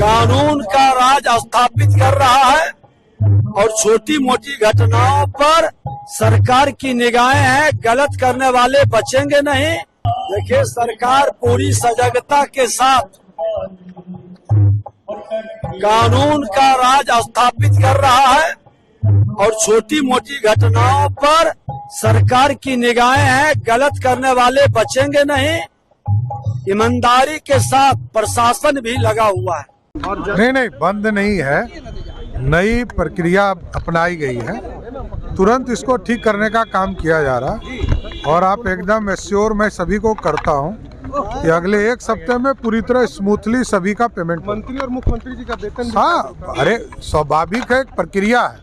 कानून का राज स्थापित कर रहा है और छोटी मोटी घटनाओं पर सरकार की निगाहें हैं। गलत करने वाले बचेंगे नहीं। देखिए, सरकार पूरी सजगता के साथ कानून का राज स्थापित कर रहा है और छोटी मोटी घटनाओं पर सरकार की निगाहें हैं। गलत करने वाले बचेंगे नहीं। ईमानदारी के साथ प्रशासन भी लगा हुआ है। नहीं, बंद नहीं है। नई प्रक्रिया अपनाई गई है। तुरंत इसको ठीक करने का काम किया जा रहा है और आप एकदम एश्योर मैं सभी को करता हूं कि अगले एक सप्ताह में पूरी तरह स्मूथली सभी का पेमेंट। मंत्री और मुख्यमंत्री जी का वेतन, हाँ, अरे स्वाभाविक है, एक प्रक्रिया है,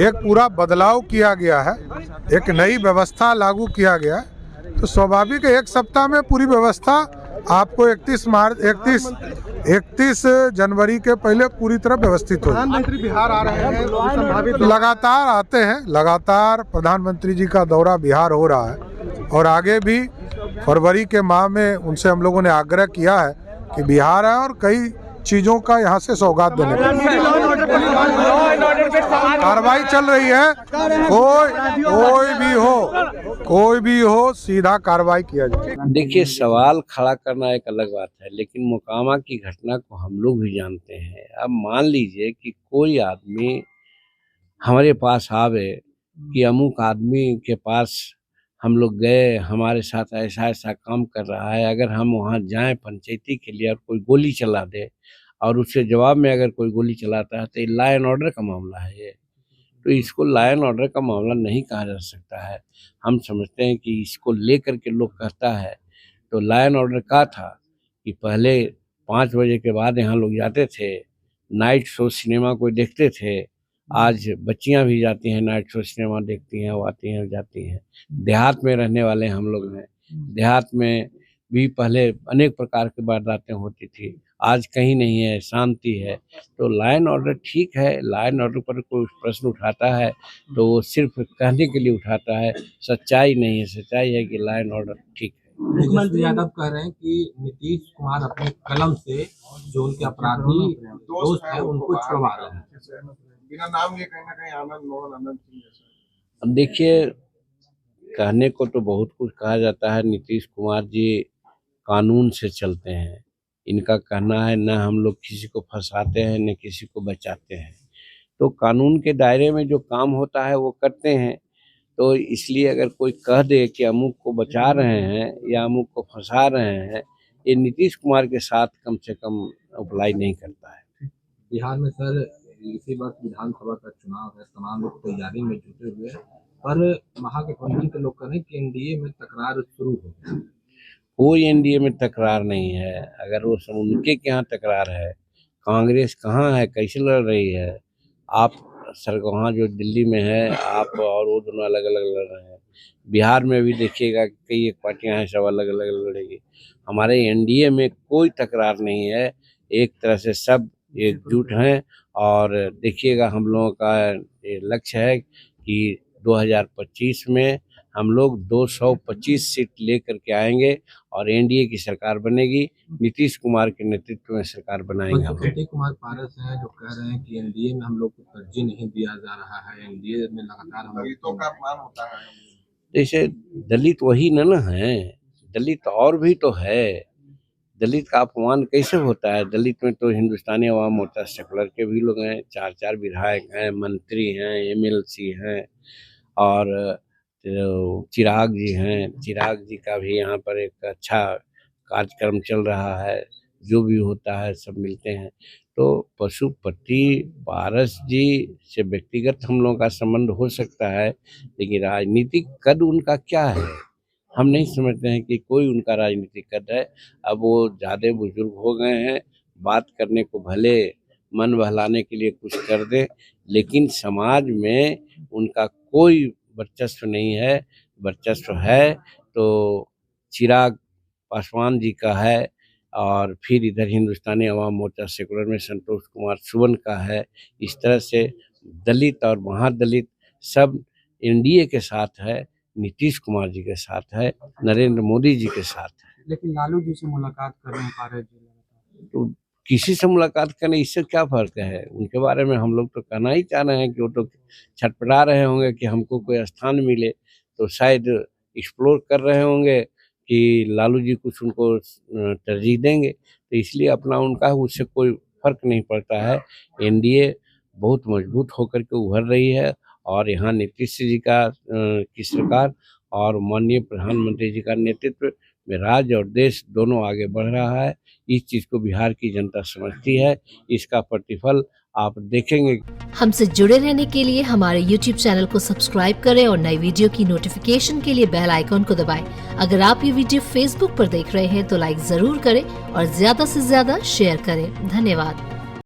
एक पूरा बदलाव किया गया है, एक नई व्यवस्था लागू किया गया है, तो स्वाभाविक है एक सप्ताह में पूरी व्यवस्था आपको 31 जनवरी के पहले पूरी तरह व्यवस्थित हो। प्रधानमंत्री बिहार आ रहे हैं, संभावित लगातार आते हैं, लगातार प्रधानमंत्री जी का दौरा बिहार हो रहा है और आगे भी फरवरी के माह में उनसे हम लोगों ने आग्रह किया है कि बिहार है और कई चीजों का यहाँ से सौगात देने का कार्रवाई चल रही है। कोई भी हो सीधा कार्रवाई किया जाए। देखिए, सवाल खड़ा करना एक अलग बात है, लेकिन मोकामा की घटना को हम लोग भी जानते हैं। अब मान लीजिए कि कोई आदमी हमारे पास आवे कि अमुक आदमी के पास हम लोग गए, हमारे साथ ऐसा ऐसा काम कर रहा है, अगर हम वहाँ जाएं पंचायती के लिए और कोई गोली चला दे और उसके जवाब में अगर कोई गोली चलाता है तो ये लॉ एंड ऑर्डर का मामला है। ये तो इसको लॉ एंड ऑर्डर का मामला नहीं कहा जा सकता है। हम समझते हैं कि इसको लेकर के लोग कहता है तो लॉ एंड ऑर्डर का था कि पहले 5 बजे के बाद यहाँ लोग जाते थे, नाइट शो सिनेमा कोई देखते थे। आज बच्चियां भी जाती हैं नाइट शो सिनेमा देखती हैं, वो आती हैं जाती हैं। देहात में रहने वाले हम लोग हैं, देहात में भी पहले अनेक प्रकार की वारदातें होती थी, आज कहीं नहीं है, शांति है। तो लॉ एंड ऑर्डर ठीक है, लॉ एंड ऑर्डर पर कोई प्रश्न उठाता है तो वो सिर्फ कहने के लिए उठाता है, सच्चाई नहीं है। सच्चाई है कि लॉ एंड ऑर्डर ठीक है। मुख्यमंत्री यादव कह रहे हैं कि नीतीश कुमार अपने कलम से जो उनके अपराधी दोस्त हैं उनको छुड़वा रहे हैं, बिना नाम लिए कहीं ना कहीं आनंद मोहन आनंद सिंह जैसा। अब देखिए, कहने को तो बहुत कुछ कहा जाता है। नीतीश कुमार जी कानून से चलते हैं। इनका कहना है न हम लोग किसी को फंसाते हैं न किसी को बचाते हैं, तो कानून के दायरे में जो काम होता है वो करते हैं। तो इसलिए अगर कोई कह दे कि अमुक को बचा रहे हैं या अमुक को फंसा रहे हैं, ये नीतीश कुमार के साथ कम से कम अप्लाई नहीं करता है। बिहार में सर इसी वर्ष विधानसभा का चुनाव है, तमाम लोग तैयारी में जुटे हुए हैं, पर महागठबंधन के लोग कह रहे हैं कि एनडीए में तकरार शुरू हो गई। कोई एनडीए में तकरार नहीं है। अगर वो सब उनके के यहाँ तकरार है, कांग्रेस कहाँ है, कैसे लड़ रही है? आप सर वहाँ जो दिल्ली में है, आप और वो दोनों अलग अलग लड़ रहे हैं। बिहार में भी देखिएगा कई एक पार्टियां हैं, सब अलग अलग लड़ेगी। हमारे एनडीए में कोई तकरार नहीं है, एक तरह से सब एकजुट हैं। और देखिएगा, हम लोगों का ये लक्ष्य है कि 2025 में हम लोग 225 सीट लेकर के आएंगे और एनडीए की सरकार बनेगी। नीतीश कुमार के नेतृत्व में सरकार बनाएंगे हम। अजय कुमार पारस हैं जो कह रहे हैं कि एनडीए में हम लोग को तरजीह नहीं दिया जा रहा है, एनडीए में लगातार हम दलितों का अपमान होता है। जैसे दलित वही न है, दलित और भी तो है। दलित का अपमान कैसे होता है? दलित में तो हिंदुस्तानी अवाम मोर्चा सेकुलर के भी लोग हैं, 4 विधायक हैं, मंत्री हैं, एमएलसी हैं और चिराग जी हैं। चिराग जी का भी यहाँ पर एक अच्छा कार्यक्रम चल रहा है, जो भी होता है सब मिलते हैं। तो पशुपति पारस जी से व्यक्तिगत हम लोगों का संबंध हो सकता है, लेकिन राजनीतिक कद उनका क्या है हम नहीं समझते हैं कि कोई उनका राजनीतिक कद है। अब वो ज़्यादा बुजुर्ग हो गए हैं, बात करने को भले मन बहलाने के लिए कुछ कर दे, लेकिन समाज में उनका कोई वर्चस्व नहीं है। वर्चस्व है तो चिराग पासवान जी का है और फिर इधर हिंदुस्तानी अवाम मोर्चा सेकुलर में संतोष कुमार सुवन का है। इस तरह से दलित और महादलित सब एनडीए के साथ है, नीतीश कुमार जी के साथ है, नरेंद्र मोदी जी के साथ है। लेकिन लालू जी से मुलाकात कर रहे हैं पारस जी, तो किसी से मुलाकात करने, इससे क्या फर्क है? उनके बारे में हम लोग तो कहना ही चाह रहे हैं कि वो तो छटपटा रहे होंगे कि हमको कोई स्थान मिले, तो शायद एक्सप्लोर कर रहे होंगे कि लालू जी कुछ उनको तरजीह देंगे, तो इसलिए अपना उनका उससे कोई फर्क नहीं पड़ता है। एनडीए बहुत मजबूत होकर के उभर रही है और यहाँ नीतीश जी की सरकार और माननीय प्रधानमंत्री जी का नेतृत्व में राज्य और देश दोनों आगे बढ़ रहा है। इस चीज़ को बिहार की जनता समझती है, इसका प्रतिफल आप देखेंगे। हमसे जुड़े रहने के लिए हमारे YouTube चैनल को सब्सक्राइब करें और नई वीडियो की नोटिफिकेशन के लिए बेल आइकॉन को दबाएं। अगर आप ये वीडियो Facebook पर देख रहे हैं तो लाइक जरूर करें और ज्यादा से ज्यादा शेयर करें। धन्यवाद।